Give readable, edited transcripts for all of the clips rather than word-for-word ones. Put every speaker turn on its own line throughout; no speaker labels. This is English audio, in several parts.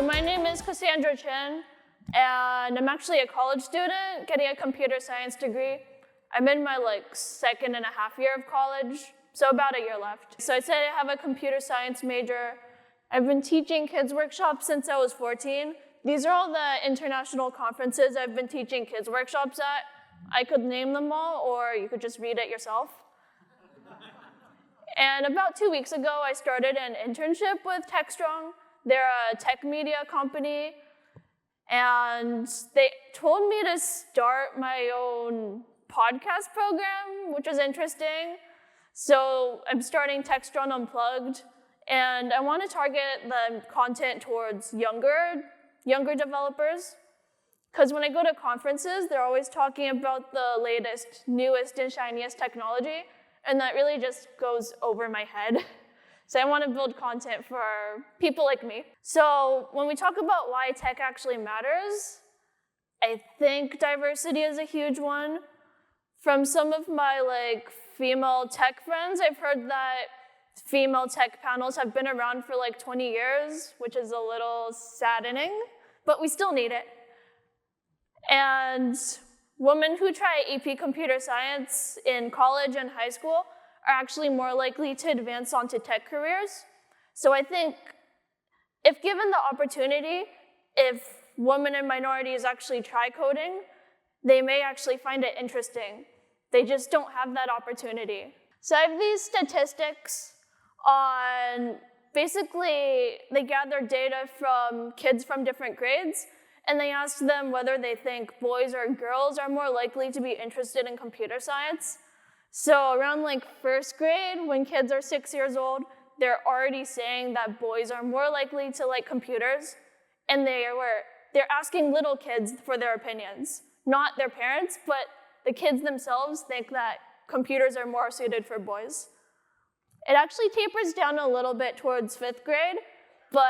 my name is Cassandra Chen, and I'm actually a college student getting a computer science degree. I'm in my second and a half year of college, so about a year left. So I said I have a computer science major. I've been teaching kids workshops since I was 14. These are all the international conferences I've been teaching kids workshops at. I could name them all, or you could just read it yourself. And about 2 weeks ago, I started an internship with TechStrong. They're a tech media company, and they told me to start my own podcast program, which is interesting. So I'm starting TechStrong Unplugged, and I want to target the content towards younger developers. Because when I go to conferences, they're always talking about the latest, newest, and shiniest technology, and that really just goes over my head. So I want to build content for people like me. So when we talk about why tech actually matters, I think diversity is a huge one. From some of my female tech friends, I've heard that female tech panels have been around for 20 years, which is a little saddening, but we still need it. And women who try AP computer science in college and high school are actually more likely to advance onto tech careers. So I think if given the opportunity, if women and minorities actually try coding, they may actually find it interesting. They just don't have that opportunity. So I have these statistics on, basically, they gather data from kids from different grades, and they ask them whether they think boys or girls are more likely to be interested in computer science. So around first grade, when kids are 6 years old, they're already saying that boys are more likely to like computers, and they're asking little kids for their opinions, not their parents, but the kids themselves think that computers are more suited for boys. It actually tapers down a little bit towards 5th grade, but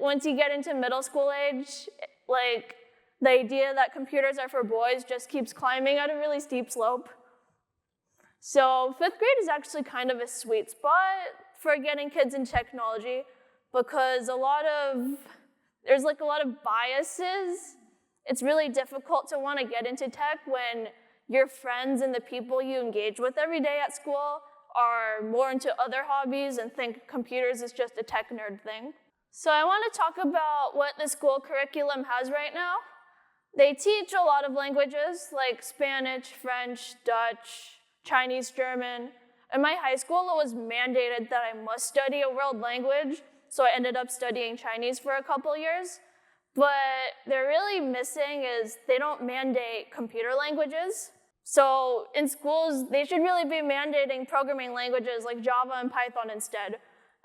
once you get into middle school age, the idea that computers are for boys just keeps climbing at a really steep slope. So 5th grade is actually kind of a sweet spot for getting kids in technology because there's a lot of biases. It's really difficult to want to get into tech when your friends and the people you engage with every day at school are more into other hobbies and think computers is just a tech nerd thing. So I want to talk about what the school curriculum has right now. They teach a lot of languages like Spanish, French, Dutch, Chinese, German. In my high school, it was mandated that I must study a world language, so I ended up studying Chinese for a couple years. But they're really missing is they don't mandate computer languages. So in schools, they should really be mandating programming languages like Java and Python instead.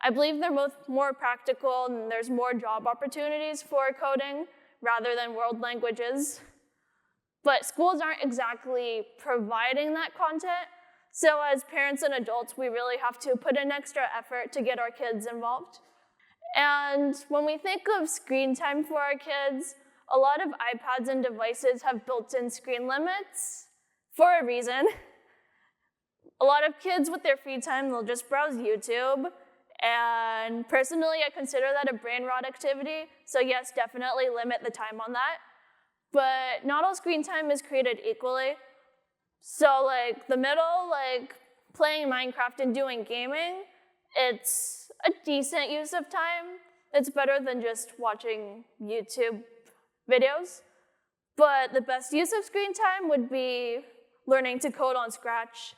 I believe they're both more practical and there's more job opportunities for coding rather than world languages. But schools aren't exactly providing that content. So as parents and adults, we really have to put in extra effort to get our kids involved. And when we think of screen time for our kids, a lot of iPads and devices have built-in screen limits for a reason. A lot of kids with their free time, they'll just browse YouTube. And personally, I consider that a brain rot activity. So yes, definitely limit the time on that. But not all screen time is created equally. So the middle, playing Minecraft and doing gaming, it's a decent use of time. It's better than just watching YouTube videos. But the best use of screen time would be learning to code on Scratch.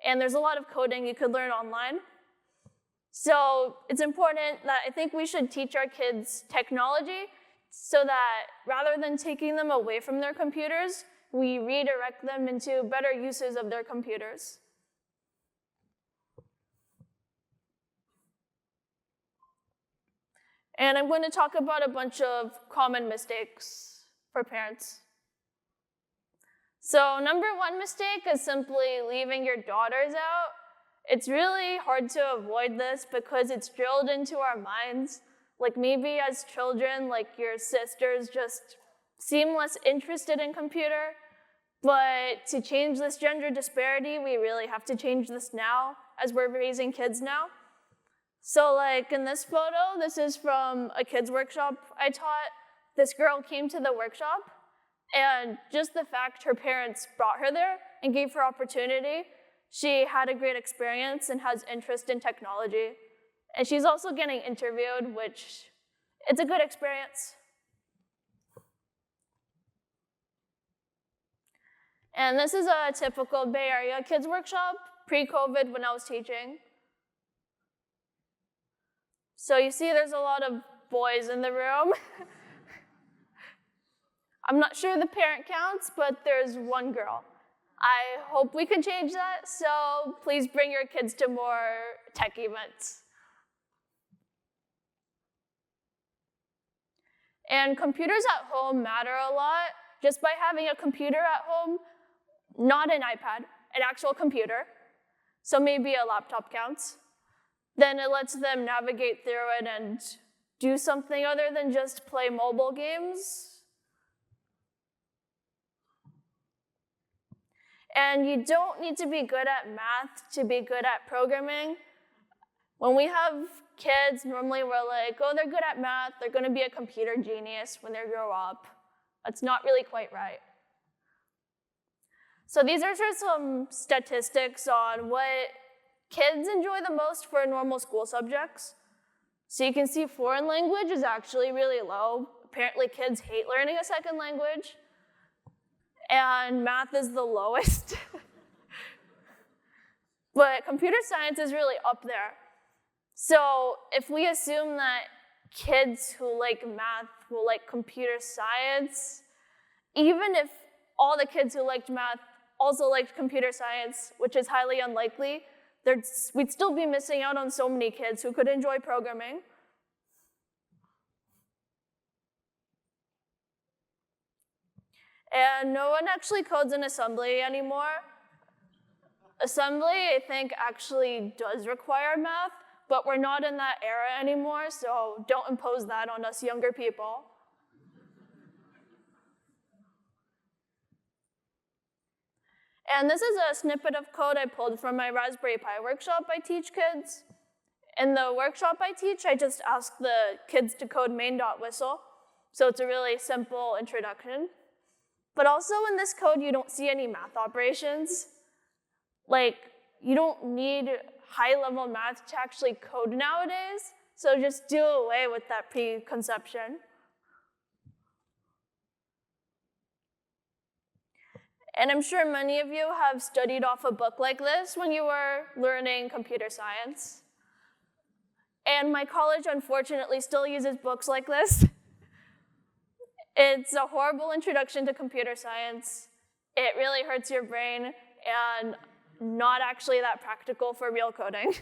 And there's a lot of coding you could learn online. So it's important that I think we should teach our kids technology so that rather than taking them away from their computers, we redirect them into better uses of their computers. And I'm going to talk about a bunch of common mistakes for parents. So number one mistake is simply leaving your daughters out. It's really hard to avoid this because it's drilled into our minds. Maybe as children, your sisters just seem less interested in computer. But to change this gender disparity, we really have to change this now as we're raising kids now. So like in this photo, this is from a kids workshop I taught. This girl came to the workshop, and just the fact her parents brought her there and gave her opportunity, she had a great experience and has interest in technology. And she's also getting interviewed, which it's a good experience. And this is a typical Bay Area kids workshop, pre-COVID when I was teaching. So you see there's a lot of boys in the room. I'm not sure the parent counts, but there's one girl. I hope we can change that, so please bring your kids to more tech events. And computers at home matter a lot. Just by having a computer at home, not an iPad, an actual computer, so maybe a laptop counts, then it lets them navigate through it and do something other than just play mobile games. And you don't need to be good at math to be good at programming. When we have kids, normally we're like, oh, they're good at math, they're gonna be a computer genius when they grow up. That's not really quite right. So these are just some statistics on what kids enjoy the most for normal school subjects. So you can see foreign language is actually really low. Apparently kids hate learning a second language. And math is the lowest. But computer science is really up there. So if we assume that kids who like math will like computer science, even if all the kids who liked math also liked computer science, which is highly unlikely, we'd still be missing out on so many kids who could enjoy programming. And no one actually codes in assembly anymore. Assembly, I think, actually does require math, but we're not in that era anymore, so don't impose that on us younger people. And this is a snippet of code I pulled from my Raspberry Pi workshop I teach kids. In the workshop I teach, I just ask the kids to code main.whistle, so it's a really simple introduction. But also in this code, you don't see any math operations. Like, you don't need high-level math to actually code nowadays, so just do away with that preconception. And I'm sure many of you have studied off a book like this when you were learning computer science. And my college, unfortunately, still uses books like this. It's a horrible introduction to computer science. It really hurts your brain and not actually that practical for real coding.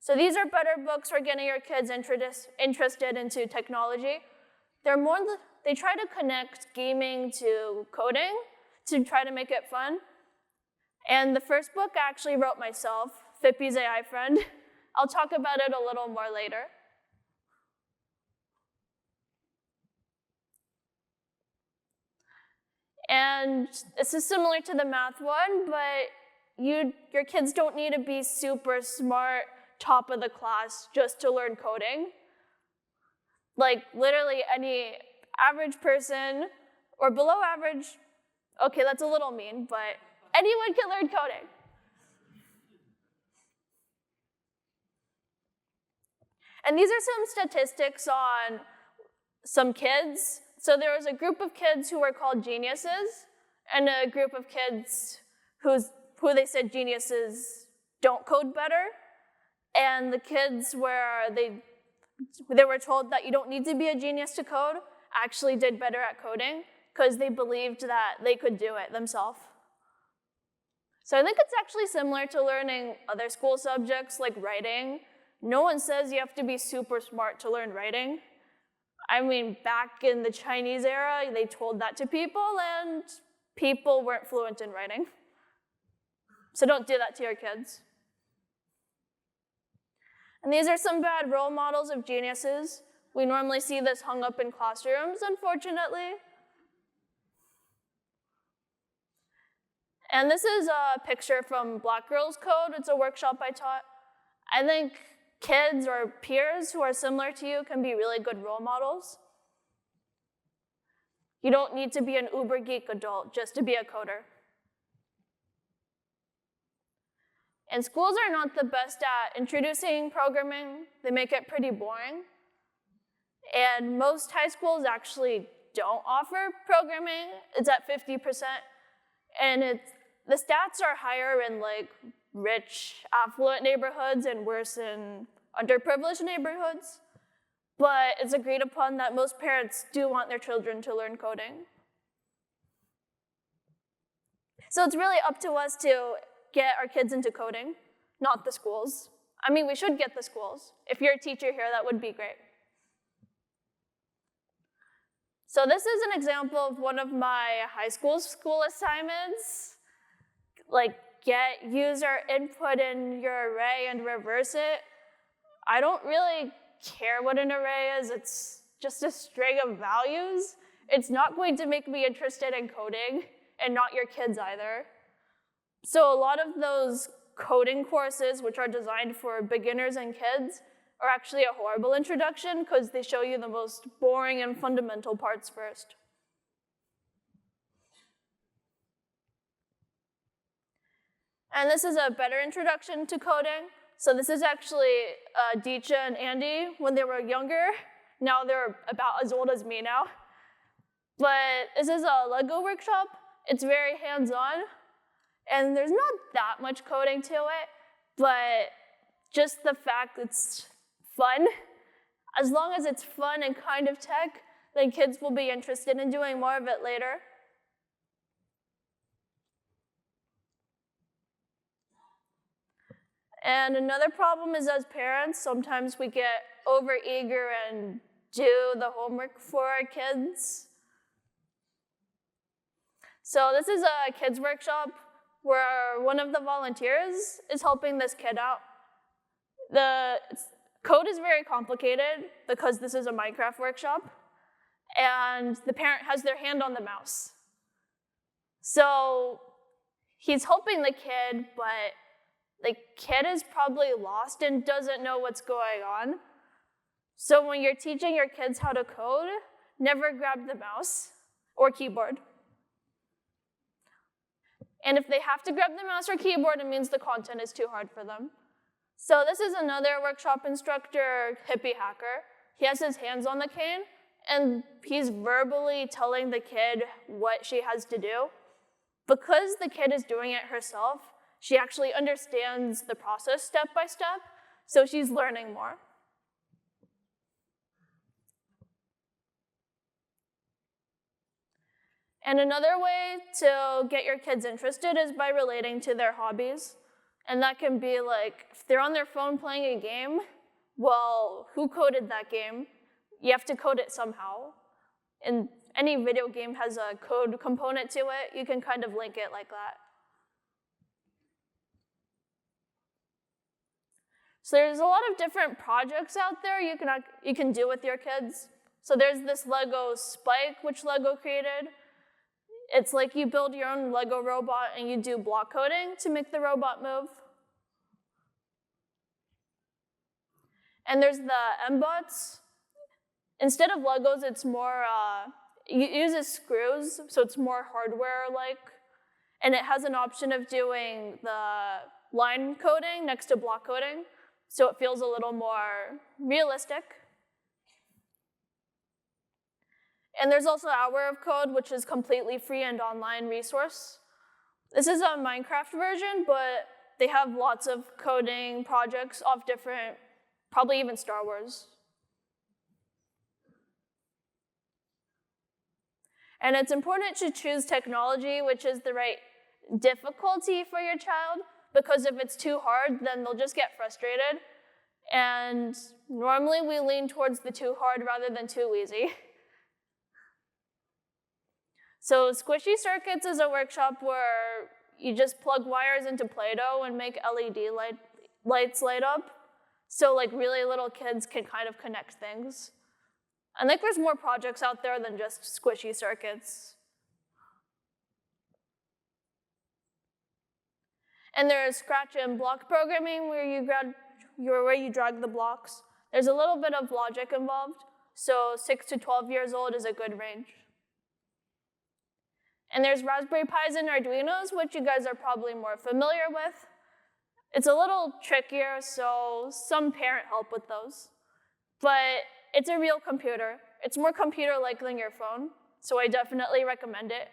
So these are better books for getting your kids interested into technology. They try to connect gaming to coding to try to make it fun. And the first book I actually wrote myself, Fippy's AI Friend. I'll talk about it a little more later. And this is similar to the math one, but your kids don't need to be super smart, top of the class just to learn coding. Like literally any average person or below average, okay, that's a little mean, but anyone can learn coding. And these are some statistics on some kids. So there was a group of kids who were called geniuses, and a group of kids who they said geniuses don't code better. And the kids where they were told that you don't need to be a genius to code actually did better at coding because they believed that they could do it themselves. So I think it's actually similar to learning other school subjects like writing. No one says you have to be super smart to learn writing. I mean, back in the Chinese era, they told that to people, and people weren't fluent in writing. So don't do that to your kids. And these are some bad role models of geniuses. We normally see this hung up in classrooms, unfortunately. And this is a picture from Black Girls Code. It's a workshop I taught. I think kids or peers who are similar to you can be really good role models. You don't need to be an uber geek adult just to be a coder. And schools are not the best at introducing programming. They make it pretty boring. And most high schools actually don't offer programming. It's at 50%. And the stats are higher in like rich, affluent neighborhoods and worse in underprivileged neighborhoods. But it's agreed upon that most parents do want their children to learn coding. So it's really up to us to get our kids into coding, not the schools. I mean, we should get the schools. If you're a teacher here, that would be great. So this is an example of one of my high school assignments. Like, get user input in your array and reverse it. I don't really care what an array is. It's just a string of values. It's not going to make me interested in coding, and not your kids either. So a lot of those coding courses, which are designed for beginners and kids, are actually a horrible introduction because they show you the most boring and fundamental parts first. And this is a better introduction to coding. So this is actually Deecha and Andy when they were younger. Now they're about as old as me now. But this is a Lego workshop. It's very hands-on. And there's not that much coding to it, but just the fact it's fun. As long as it's fun and kind of tech, then kids will be interested in doing more of it later. And another problem is as parents, sometimes we get overeager and do the homework for our kids. So this is a kids workshop where one of the volunteers is helping this kid out. The code is very complicated because this is a Minecraft workshop, and the parent has their hand on the mouse. So he's helping the kid, but the kid is probably lost and doesn't know what's going on. So when you're teaching your kids how to code, never grab the mouse or keyboard. And if they have to grab the mouse or keyboard, it means the content is too hard for them. So this is another workshop instructor, hippie hacker. He has his hands on the cane, and he's verbally telling the kid what she has to do. Because the kid is doing it herself, she actually understands the process step by step, so she's learning more. And another way to get your kids interested is by relating to their hobbies. And that can be like, if they're on their phone playing a game, well, who coded that game? You have to code it somehow. And any video game has a code component to it. You can kind of link it like that. So there's a lot of different projects out there you can do with your kids. So there's this Lego Spike, which Lego created. It's like you build your own Lego robot and you do block coding to make the robot move. And there's the M-Bots. Instead of Legos, it's more, it uses screws, so it's more hardware-like. And it has an option of doing the line coding next to block coding, so it feels a little more realistic. And there's also Hour of Code, which is completely free and online resource. This is a Minecraft version, but they have lots of coding projects of different, probably even Star Wars. And it's important to choose technology which is the right difficulty for your child, because if it's too hard, then they'll just get frustrated. And normally we lean towards the too hard rather than too easy. So Squishy Circuits is a workshop where you just plug wires into Play-Doh and make LED lights light up. So like really little kids can kind of connect things. I think there's more projects out there than just Squishy Circuits. And there's scratch and block programming where you drag the blocks. There's a little bit of logic involved, so 6 to 12 years old is a good range. And there's Raspberry Pis and Arduinos, which you guys are probably more familiar with. It's a little trickier, so some parent help with those. But it's a real computer. It's more computer-like than your phone, so I definitely recommend it.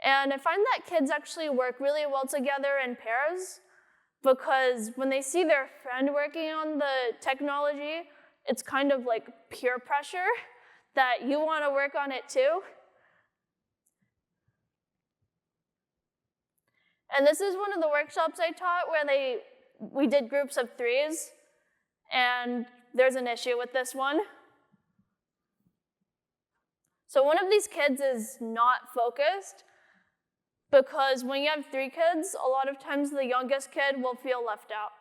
And I find that kids actually work really well together in pairs, because when they see their friend working on the technology, it's kind of like peer pressure that you want to work on it too. And this is one of the workshops I taught where we did groups of 3s, and there's an issue with this one. So one of these kids is not focused, because when you have 3 kids, a lot of times the youngest kid will feel left out.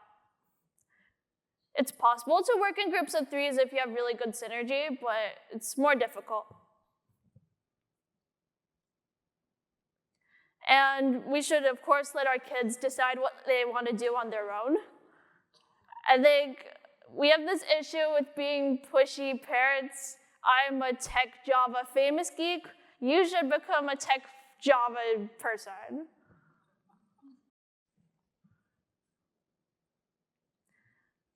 It's possible to work in groups of 3s if you have really good synergy, but it's more difficult. And we should, of course, let our kids decide what they want to do on their own. I think we have this issue with being pushy parents. I'm a tech Java famous geek. You should become a tech Java person.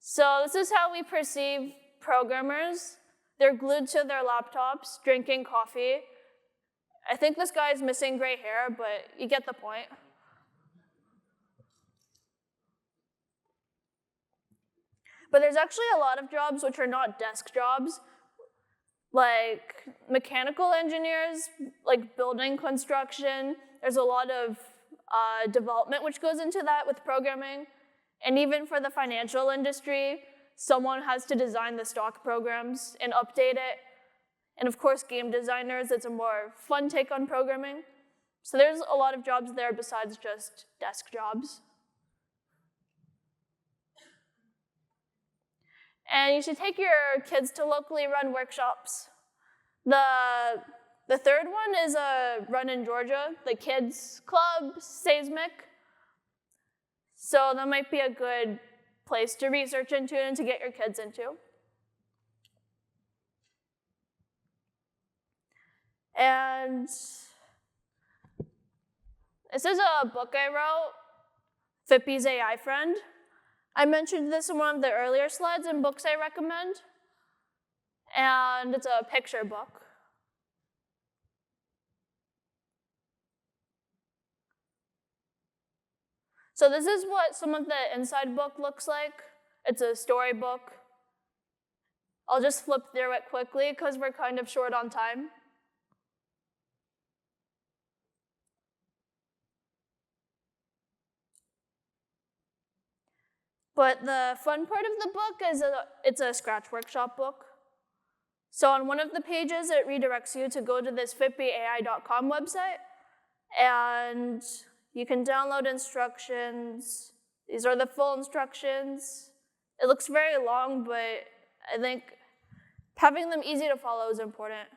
So this is how we perceive programmers. They're glued to their laptops, drinking coffee. I think this guy is missing gray hair, but you get the point. But there's actually a lot of jobs which are not desk jobs, like mechanical engineers, like building construction. There's a lot of development which goes into that with programming. And even for the financial industry, someone has to design the stock programs and update it. And of course, game designers, it's a more fun take on programming. So there's a lot of jobs there besides just desk jobs. And you should take your kids to locally run workshops. The third one is a run in Georgia, the Kids Club Seismic. So that might be a good place to research into and to get your kids into. And this is a book I wrote, Fippy's AI Friend. I mentioned this in one of the earlier slides in books I recommend. And it's a picture book. So this is what some of the inside book looks like. It's a storybook. I'll just flip through it quickly because we're kind of short on time. But the fun part of the book is it's a Scratch Workshop book. So on one of the pages, it redirects you to go to this fippyai.com website, and you can download instructions. These are the full instructions. It looks very long, but I think having them easy to follow is important.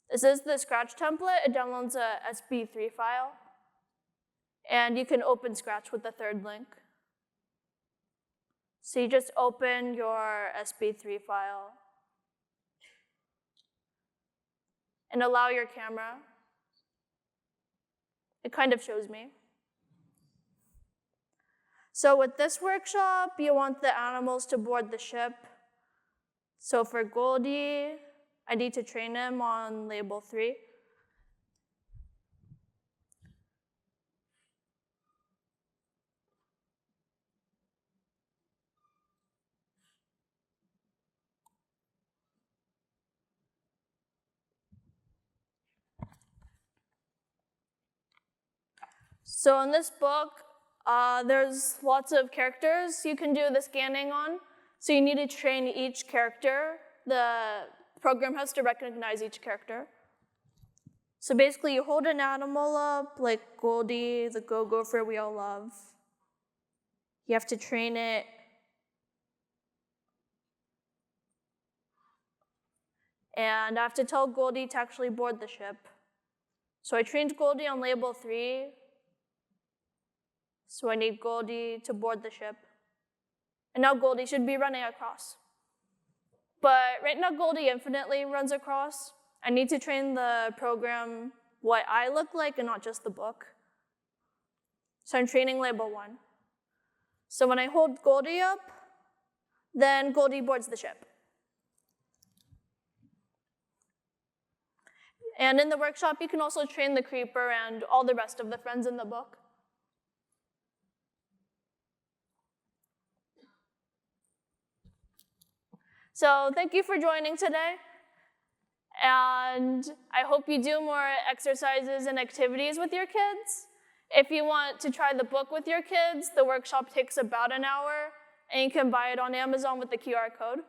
This is the Scratch template. It downloads a SB3 file, and you can open Scratch with the third link. So you just open your SB3 file and allow your camera. It kind of shows me. So with this workshop, you want the animals to board the ship. So for Goldie, I need to train him on label 3. So in this book, there's lots of characters you can do the scanning on. So you need to train each character. The program has to recognize each character. So basically, you hold an animal up, like Goldie, the go-gopher we all love. You have to train it. And I have to tell Goldie to actually board the ship. So I trained Goldie on label 3. So I need Goldie to board the ship. And now Goldie should be running across. But right now Goldie infinitely runs across. I need to train the program what I look like and not just the book. So I'm training label 1. So when I hold Goldie up, then Goldie boards the ship. And in the workshop, you can also train the creeper and all the rest of the friends in the book. So thank you for joining today. And I hope you do more exercises and activities with your kids. If you want to try the book with your kids, the workshop takes about an hour, and you can buy it on Amazon with the QR code.